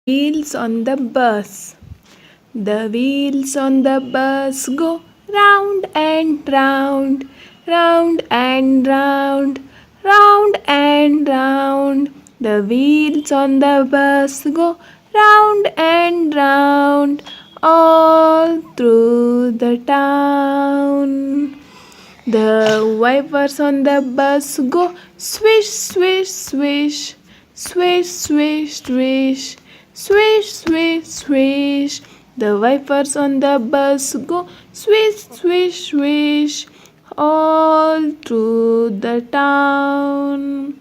Wheels on the bus. The wheels on the bus go round and round, round and round, round and round. The wheels on the bus go round and round, all through the town. The wipers on the bus go swish, swish, swish, swish, swish, swish, swish, swish, swish. The wipers on the bus go swish, swish, swish, all through the town.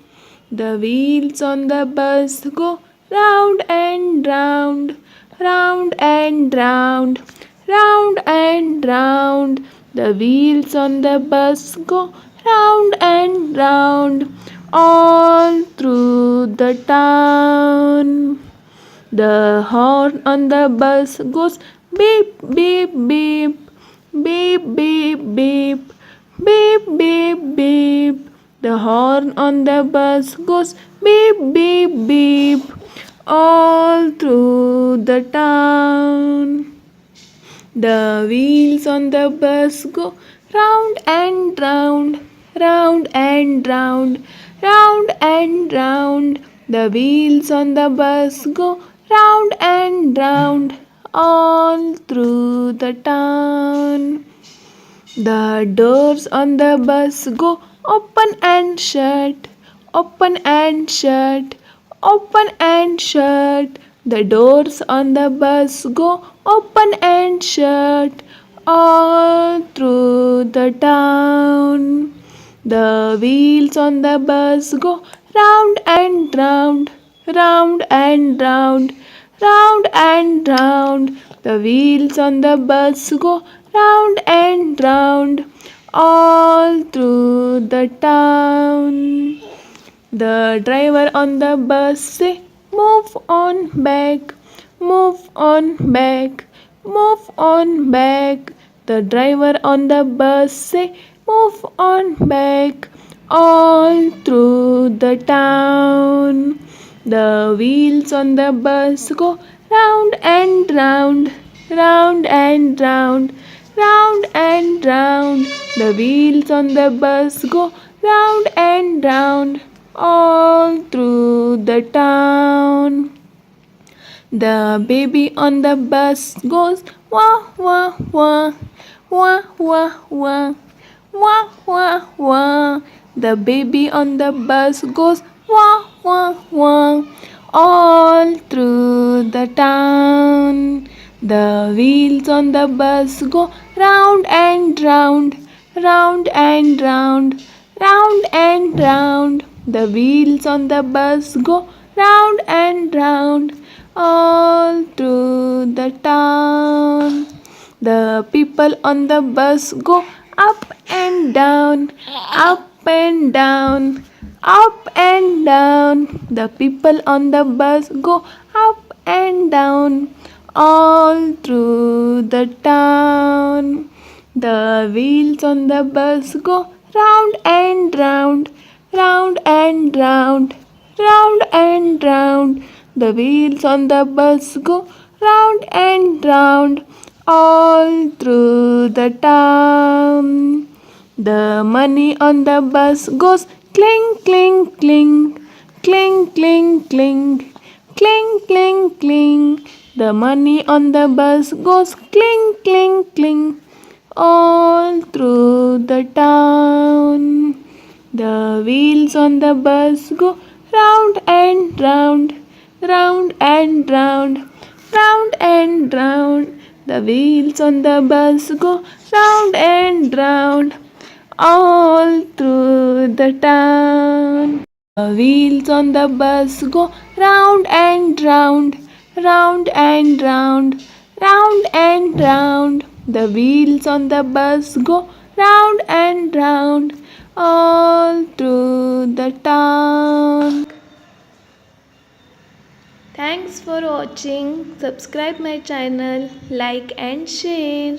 The wheels on the bus go round and round, round and round, round and round. The wheels on the bus go round and round, all through the town. The horn on the bus goes beep, beep, beep, beep, beep, beep, beep, beep, beep. The horn on the bus goes beep, beep, beep, all through the town. The wheels on the bus go round and round, round and round, round and round. The wheels on the bus go round and round, all through the town. The doors on the bus go open and shut, open and shut, open and shut. The doors on the bus go open and shut, all through the town. The wheels on the bus go round and round, round and round, round and round. The wheels on the bus go round and round, all through the town. The driver on the bus say, move on back, move on back, move on back. The driver on the bus say, move on back, all through the town. The wheels on the bus go round and round, round and round, round and round. The wheels on the bus go round and round, all through the town. The baby on the bus goes wah, wah, wah, wah, wah, wah, wah, wah, wah. The baby on the bus goes wah, wah, wah, all through the town. The wheels on the bus go round and round, round and round, round and round. The wheels on the bus go round and round, all through the town. The people on the bus go up and down, up and down, up and down. The people on the bus go up and down, all through the town. The wheels on the bus go round and round, round and round, round and round. The wheels on the bus go round and round, all through the town. The money on the bus goes cling, cling, cling, cling, cling, cling, cling, cling, cling. The money on the bus goes cling, cling, cling, all through the town. The wheels on the bus go round and round, round and round, round and round. The wheels on the bus go round and round, all through the town. The wheels on the bus go round and round, round and round, round and round. The wheels on the bus go round and round, all through the town. Thanks for watching. Subscribe my channel, like and share.